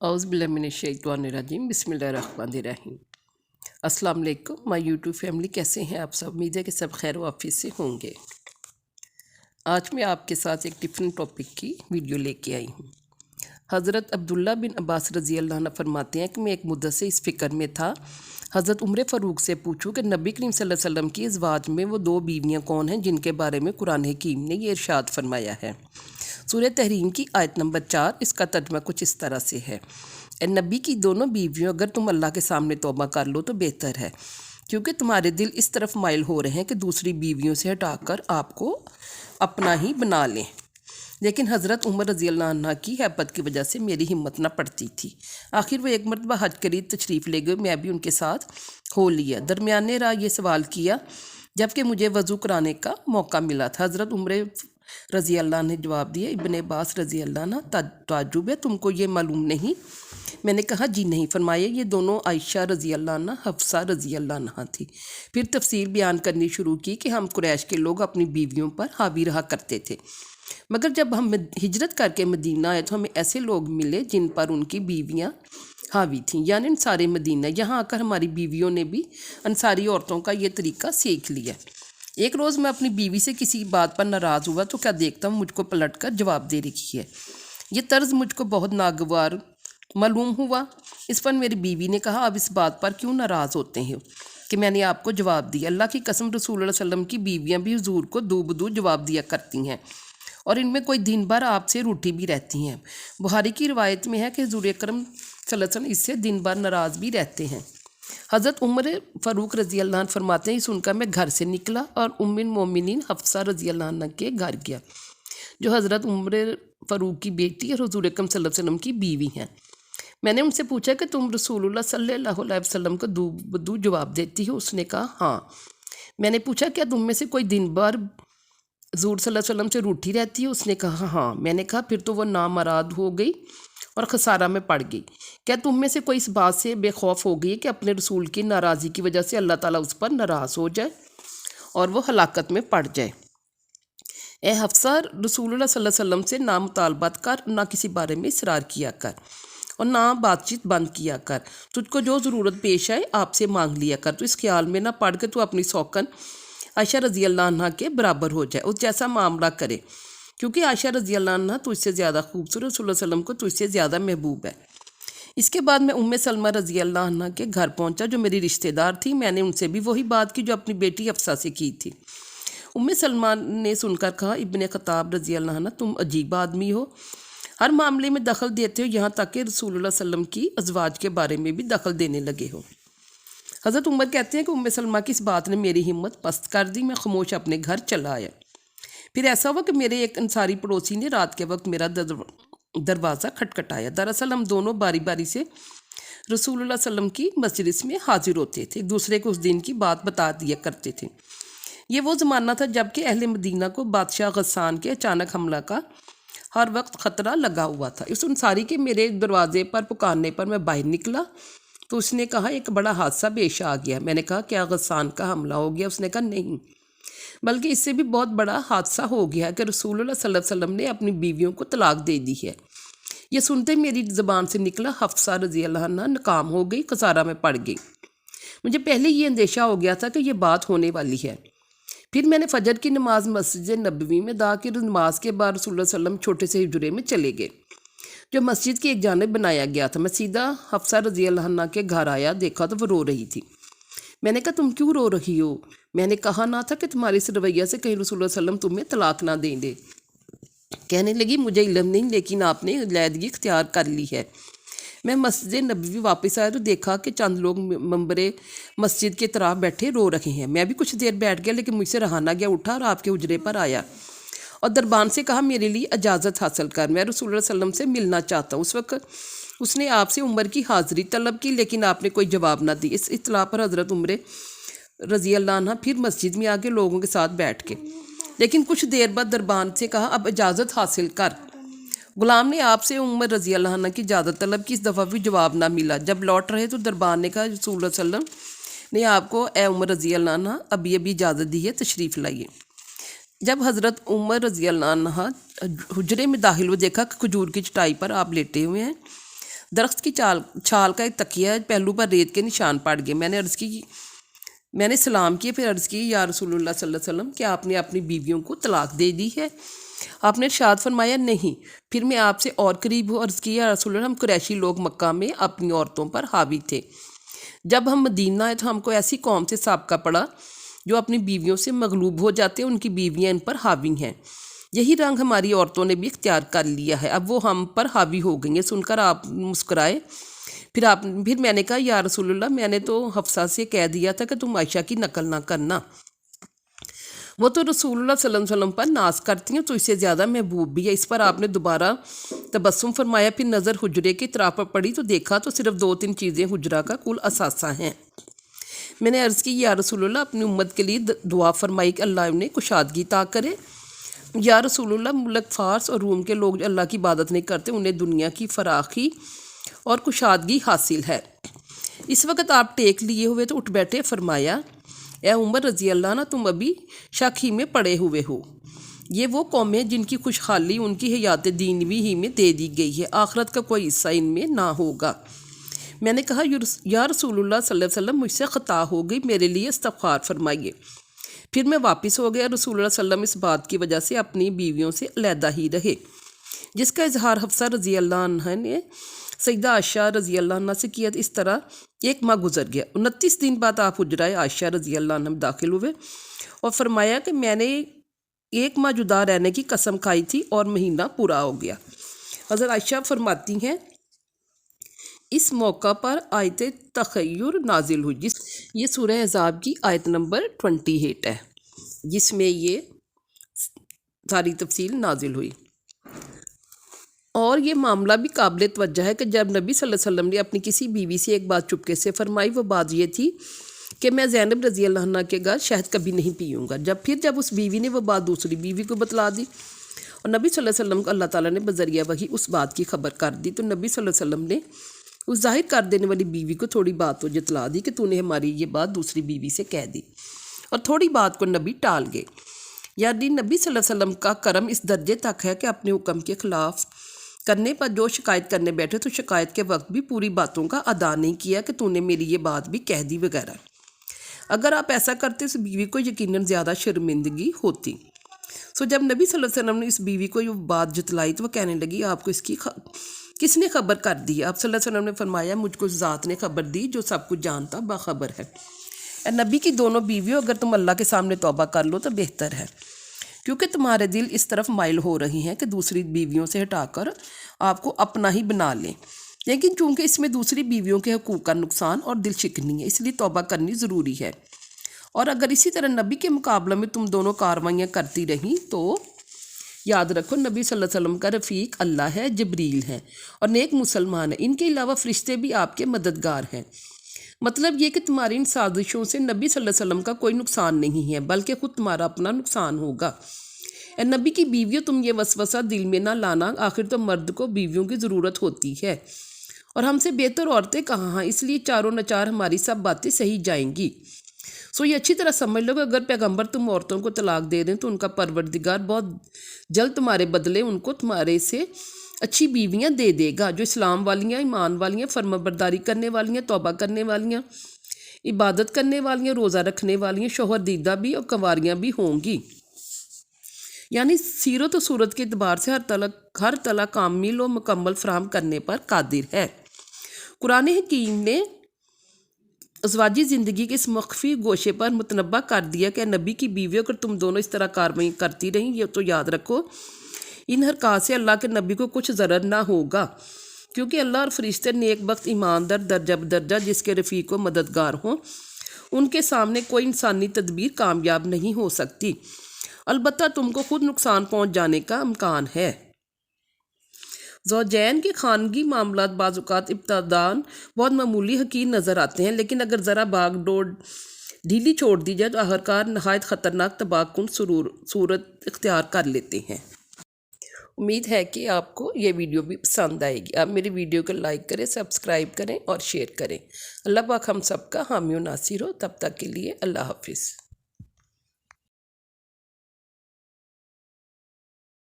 औज़ुबिल्लाहिमिनश्शैतानिर्रजीम बिस्मिल्लाहिर्रहमानिर्रहीम। अस्सलाम वालेकुम माय यूट्यूब फैमिली, कैसे हैं आप सब? उम्मीद है कि सब खैर वाफियत से होंगे। आज मैं आपके साथ एक डिफरेंट टॉपिक की वीडियो लेके आई हूँ। हज़रत अब्दुल्ला बिन अब्बास रज़ी अल्लाह अन्हु फरमाते हैं कि मैं एक मुद्दत से इस फ़िक्र में था, हज़रत उमर फ़ारूक से पूछूं कि नबी करीम सल्लल्लाहु अलैहि वसल्लम की अज़वाज में वो दो बीवियाँ कौन हैं जिनके बारे में कुरान हकीम ने ये इरशाद फरमाया है। सूरह तहरीम की आयत नंबर 4, इसका तर्जुमा कुछ इस तरह से है। ए नबी की दोनों बीवियों, अगर तुम अल्लाह के सामने तौबा कर लो तो बेहतर है, क्योंकि तुम्हारे दिल इस तरफ माइल हो रहे हैं कि दूसरी बीवियों से हटाकर आपको अपना ही बना लें। लेकिन हज़रत उमर रज़ी अल्लाह अन्हा की हैबत की वजह से मेरी हिम्मत न पड़ती थी। आखिर वो एक मरतबा हज करीब तशरीफ़ ले गए, मैं भी उनके साथ हो लिया। दरमियाने राह ये सवाल किया जबकि मुझे वज़ू कराने का मौका मिला था। हज़रत उमर रज़ी अल्लाह ने जवाब दिया, इब्न अब्बास रज़ी अल्लाह ना ताजुब है, तुमको ये मालूम नहीं? मैंने कहा जी नहीं। फरमाया ये दोनों आयशा रज़ी अल्लाह अन्हा, हफ्सा रज़ी अल्लाह अन्हा थी। फिर तफसील बयान करनी शुरू की कि हम कुरैश के लोग अपनी बीवियों पर हावी रहा करते थे, मगर जब हम हिजरत करके मदीना आए तो हमें ऐसे लोग मिले जिन पर उनकी बीवियां हावी थीं, यानी अंसारे मदीना। यहाँ आकर हमारी बीवियों ने भी अंसारी औरतों का ये तरीका सीख लिया। एक रोज़ मैं अपनी बीवी से किसी बात पर नाराज़ हुआ तो क्या देखता हूँ मुझको पलट कर जवाब दे रही है। ये तर्ज मुझको बहुत नागवार मालूम हुआ। इस पर मेरी बीवी ने कहा, अब इस बात पर क्यों नाराज़ होते हैं कि मैंने आपको जवाब दिया? अल्लाह की कसम, रसूल सल्लल्लाहु अलैहि वसल्लम की बीवियाँ भी हुजूर को दो बदू जवाब दिया करती हैं और इनमें कोई दिन भर आपसे रूठी भी रहती हैं। बुखारी की रिवायत में है कि हुजूर अकरम सल्लल्लाहु अलैहि वसल्लम इससे दिन भर नाराज़ भी रहते हैं। हज़रत उमर फ़ारूक रज़ी अल्लाह अन्हु फरमाते हैं, सुनकर मैं घर से निकला और उम्मुल मोमिनीन हफ्सा रज़ी अल्लाह अन्हा के घर गया, जो हज़रत उमर फ़ारूक की बेटी और हुजूर अकरम सल्लल्लाहु अलैहि वसल्लम की बीवी हैं। मैंने उनसे पूछा कि तुम रसूलुल्लाह सल्लल्लाहु अलैहि वसल्लम को दो बदू जवाब देती हो? उसने कहा हाँ। मैंने पूछा क्या तुम में से कोई दिन भर हुजूर सल्लल्लाहु अलैहि वसल्लम से रूठी रहती है? उसने कहा हाँ। मैंने कहा फिर तो वो नामराद हो गई और खसारा में पड़ गई। क्या तुम में से कोई इस बात से बेखौफ हो गई कि अपने रसूल की नाराज़गी की वजह से अल्लाह ताला उस पर नाराज़ हो जाए और वो हलाकत में पड़ जाए? ए हफ्सा, रसूलुल्लाह सल्लल्लाहु अलैहि वसल्लम से ना मुतालबत कर, ना किसी बारे में इसरार किया कर और ना बातचीत बंद किया कर। तुझको जो ज़रूरत पेश आए आपसे मांग लिया कर। तो इस ख्याल में ना पढ़ के तू अपनी सौकन आयशा रज़ी अल्लाह अन्हा के बराबर हो जाए, उस जैसा मामला करे, क्योंकि आयशा रज़ी अल्लाह अन्हा तुझसे ज़्यादा खूबसूरत, रसूल सल्लल्लाहु अलैहि वसल्लम को तुझसे ज़्यादा महबूब है। इसके बाद मैं उम्मे सलमा रज़ी अल्लाह अन्हा के घर पहुंचा, जो मेरी रिश्तेदार थी। मैंने उनसे भी वही बात की जो अपनी बेटी हफ्सा से की थी। उम्मे सलमा ने सुनकर कहा, इब्ने ख़त्ताब रज़ी अल्लाह अन्हा, तुम अजीब आदमी हो, हर मामले में दखल देते हो, यहाँ तक कि रसूलुल्लाह सल्लम की अज़वाज के बारे में भी दखल देने लगे हो। हज़रत उमर कहते हैं कि उम्मे सलमा की इस बात ने मेरी हिम्मत पस्त कर दी। मैं खामोश अपने घर चला आया। फिर ऐसा हुआ कि मेरे एक अंसारी पड़ोसी ने रात के वक्त मेरा दरवाज़ा खटखटाया। दरअसल हम दोनों बारी बारी से रसूलुल्लाह सल्लम की मजलिस में हाजिर होते थे, एक दूसरे को उस दिन की बात बता दिया करते थे। ये वो ज़माना था जबकि अहले मदीना को बादशाह गस्सान के अचानक हमला का हर वक्त ख़तरा लगा हुआ था। इस अंसारी के मेरे दरवाज़े पर पुकारने पर मैं बाहर निकला तो उसने कहा, एक बड़ा हादसा पेश आ गया। मैंने कहा, क्या गस्सान का हमला हो गया? उसने कहा नहीं, बल्कि इससे भी बहुत बड़ा हादसा हो गया कि रसूलुल्लाह सल्लल्लाहु अलैहि वसल्लम ने अपनी बीवियों को तलाक दे दी है। ये सुनते मेरी ज़बान से निकला, हफ्सा रज़ी अल्लाह अन्हा नाकाम हो गई, खसारा में पड़ गई। मुझे पहले ये अंदेशा हो गया था कि ये बात होने वाली है। फिर मैंने फजर की नमाज मस्जिद नबवी में अदा की। नमाज के बाद रसूलुल्लाह सल्लम छोटे से हिजरे में चले गए जो मस्जिद की एक जानिब बनाया गया था। मैं सीधा हफ्सा रज़ी अल्लाह अन्हा के घर आया, देखा तो वो रो रही थी। मैंने कहा, तुम क्यों रो रही हो? मैंने कहा ना था कि तुम्हारे इस रवैया से कहीं रसूलुल्लाह सल्लम तुम्हें तलाक ना दे दे। कहने लगी, मुझे इल्म नहीं, लेकिन आपने अलैदगी इख्तियार कर ली है। मैं मस्जिद नबवी वापस आया तो देखा कि चंद लोग मंबरे मस्जिद की तरफ बैठे रो रहे हैं। मैं भी कुछ देर बैठ गया, लेकिन मुझसे रहा ना गया। उठा और आपके उजरे पर आया और दरबान से कहा, मेरे लिए इजाज़त हासिल कर, मैं रसूलुल्लाह सल्लम से मिलना चाहता हूँ। उस वक्त उसने आपसे उमर की हाज़िरी तलब की, लेकिन आपने कोई जवाब ना दी। इस इत्तला पर हज़रत उमर रज़ी अल्लाह अन्हा फिर मस्जिद में आके लोगों के साथ बैठ के, लेकिन कुछ देर बाद दरबान से कहा, अब इजाज़त हासिल कर। गुलाम ने आपसे उमर रज़ी अल्लाह अन्हा की इजाज़त तलब की, इस दफ़ा भी जवाब ना मिला। जब लौट रहे तो दरबान ने कहा, रसूलुल्लाह सल्लम ने आपको ए उमर रज़ी अल्लाह अन्हा अभी अभी इजाज़त दी है, तशरीफ़ लाइए। जब हज़रत उमर रज़ी अल्लाह अन्हा हुजरे में दाखिल हुए, देखा कि खजूर की चटाई पर आप लेटे हुए हैं। درخت کی چھال کا ایک تکیہ پہلو پر ریت کے نشان پڑ گئے۔ میں نے سلام کیا، پھر عرض کی یا رسول اللہ صلی اللہ علیہ وسلم کیا آپ نے اپنی بیویوں کو طلاق دے دی ہے؟ آپ نے ارشاد فرمایا نہیں۔ پھر میں آپ سے اور قریب ہوں، عرض کی یا رسول اللہ ہم قریشی لوگ مکہ میں اپنی عورتوں پر حاوی تھے، جب ہم مدینہ آئے تو ہم کو ایسی قوم سے سابقہ پڑا جو اپنی بیویوں سے مغلوب ہو جاتے ہیں، ان کی بیویاں ان پر حاوی ہیں، یہی رنگ ہماری عورتوں نے بھی اختیار کر لیا ہے، اب وہ ہم پر حاوی ہو گئی ہیں۔ سن کر آپ مسکرائے، پھر میں نے کہا یا رسول اللہ میں نے تو حفصہ سے کہہ دیا تھا کہ تم عائشہ کی نقل نہ کرنا، وہ تو رسول اللہ صلی اللہ علیہ وسلم پر ناز کرتی ہیں تو اس سے زیادہ محبوب بھی ہے۔ اس پر آپ نے دوبارہ تبسم فرمایا، پھر نظر حجرے کی طرف پر پڑی تو دیکھا تو صرف 2-3 چیزیں حجرہ کا کل اثاثہ ہیں۔ میں نے عرض کی یا رسول اللہ اپنی امت کے لیے دعا فرمائی کہ اللہ انہیں کشادگی عطا کرے۔ یا رسول اللہ ملک فارس اور روم کے لوگ جو اللہ کی عبادت نہیں کرتے انہیں دنیا کی فراخی اور کشادگی حاصل ہے۔ اس وقت آپ ٹیک لیے ہوئے تو اٹھ بیٹھے، فرمایا اے عمر رضی اللہ عنہ تم ابھی شک ہی میں پڑے ہوئے ہو، یہ وہ قومیں جن کی خوشحالی ان کی حیات دینوی ہی میں دے دی گئی ہے، آخرت کا کوئی حصہ ان میں نہ ہوگا۔ میں نے کہا یا رسول اللہ صلی اللہ علیہ وسلم مجھ سے خطا ہو گئی، میرے لیے استغفار فرمائیے۔ پھر میں واپس ہو گیا۔ رسول اللہ صلی اللہ علیہ وسلم اس بات کی وجہ سے اپنی بیویوں سے علیحدہ ہی رہے، جس کا اظہار حفصہ رضی اللہ عنہ نے سیدہ عائشہ رضی اللہ عنہ سے کیا۔ اس طرح 1 ماہ گزر گیا۔ 29 دن بعد آپ حجرہ عائشہ رضی اللہ عنہ میں داخل ہوئے اور فرمایا کہ میں نے 1 ماہ جدا رہنے کی قسم کھائی تھی اور مہینہ پورا ہو گیا۔ حضرت عائشہ فرماتی ہیں اس موقع پر آیت تخیر نازل ہوئی، یہ سورہ احزاب کی آیت نمبر 28 ہے، جس میں یہ ساری تفصیل نازل ہوئی۔ اور یہ معاملہ بھی قابل توجہ ہے کہ جب نبی صلی اللہ علیہ وسلم نے اپنی کسی بیوی سے ایک بات چپکے سے فرمائی، وہ بات یہ تھی کہ میں زینب رضی اللہ عنہ کے گھر شہد کبھی نہیں پیوں گا۔ جب اس بیوی نے وہ بات دوسری بیوی کو بتلا دی اور نبی صلی اللہ علیہ وسلم کو اللہ تعالیٰ نے بذریعہ وحی اس بات کی خبر کر دی، تو نبی صلی اللہ علیہ وسلم نے اس ظاہر کر دینے والی بیوی کو تھوڑی بات تو جتلا دی کہ تو نے ہماری یہ بات دوسری بیوی سے کہہ دی، اور تھوڑی بات کو نبی ٹال گئے۔ یعنی نبی صلی اللہ علیہ وسلم کا کرم اس درجے تک ہے کہ اپنے حکم کے خلاف کرنے پر جو شکایت کرنے بیٹھے تو شکایت کے وقت بھی پوری باتوں کا ادا نہیں کیا کہ تو نے میری یہ بات بھی کہہ دی وغیرہ۔ اگر آپ ایسا کرتے اس بیوی کو یقیناً زیادہ شرمندگی ہوتی۔ جب نبی صلی اللہ علیہ وسلم نے اس بیوی کو یہ بات جتلائی تو وہ کہنے لگی آپ کو اس کی کس نے خبر کر دی؟ آپ صلی اللہ علیہ وسلم نے فرمایا مجھ کو ذات نے خبر دی جو سب کچھ جانتا باخبر ہے۔ اے نبی کی دونوں بیویوں اگر تم اللہ کے سامنے توبہ کر لو تو بہتر ہے، کیونکہ تمہارے دل اس طرف مائل ہو رہی ہیں کہ دوسری بیویوں سے ہٹا کر آپ کو اپنا ہی بنا لیں، لیکن چونکہ اس میں دوسری بیویوں کے حقوق کا نقصان اور دل شکنی ہے، اس لیے توبہ کرنی ضروری ہے۔ اور اگر اسی طرح نبی کے مقابلے میں تم دونوں کاروائیاں کرتی رہیں تو یاد رکھو نبی صلی اللہ علیہ وسلم کا رفیق اللہ ہے، جبریل ہے اور نیک مسلمان ہیں، ان کے علاوہ فرشتے بھی آپ کے مددگار ہیں۔ مطلب یہ کہ تمہاری ان سازشوں سے نبی صلی اللہ علیہ وسلم کا کوئی نقصان نہیں ہے بلکہ خود تمہارا اپنا نقصان ہوگا۔ اے نبی کی بیویوں تم یہ وسوسہ دل میں نہ لانا، آخر تو مرد کو بیویوں کی ضرورت ہوتی ہے اور ہم سے بہتر عورتیں کہاں ہیں، اس لیے چاروں نچار ہماری سب باتیں صحیح جائیں گی۔ یہ اچھی طرح سمجھ لو کہ اگر پیغمبر تم عورتوں کو طلاق دے دیں تو ان کا پروردگار بہت جلد تمہارے بدلے ان کو تمہارے سے اچھی بیویاں دے دے گا جو اسلام والیاں، ایمان والیاں، فرما برداری کرنے والیاں، توبہ کرنے والیاں، عبادت کرنے والیاں، روزہ رکھنے والیاں، شوہر دیدہ بھی اور کنواریاں بھی ہوں گی۔ یعنی سیرت و صورت کے اعتبار سے ہر طلع کامل و مکمل فراہم کرنے پر قادر ہے۔ قرآن حکیم نے ازواجی زندگی کے اس مخفی گوشے پر متنبہ کر دیا کہ نبی کی بیویوں اگر تم دونوں اس طرح کارروائی کرتی رہیں یہ تو یاد رکھو ان حرکات سے اللہ کے نبی کو کچھ ضرر نہ ہوگا، کیونکہ اللہ اور فرشتے نیک بخت ایماندار درجہ بدرجہ جس کے رفیق و مددگار ہوں ان کے سامنے کوئی انسانی تدبیر کامیاب نہیں ہو سکتی، البتہ تم کو خود نقصان پہنچ جانے کا امکان ہے۔ زوجین کے خانگی معاملات بعض اوقات ابتداً بہت معمولی حقیر نظر آتے ہیں، لیکن اگر ذرا باغ ڈور ڈھیلی چھوڑ دی جائے تو آخرکار نہایت خطرناک تباہ کن صورت اختیار کر لیتے ہیں۔ امید ہے کہ آپ کو یہ ویڈیو بھی پسند آئے گی۔ آپ میری ویڈیو کو لائک کریں، سبسکرائب کریں اور شیئر کریں۔ اللہ پاک ہم سب کا حامی و ناصر ہو۔ تب تک کے لیے اللہ حافظ۔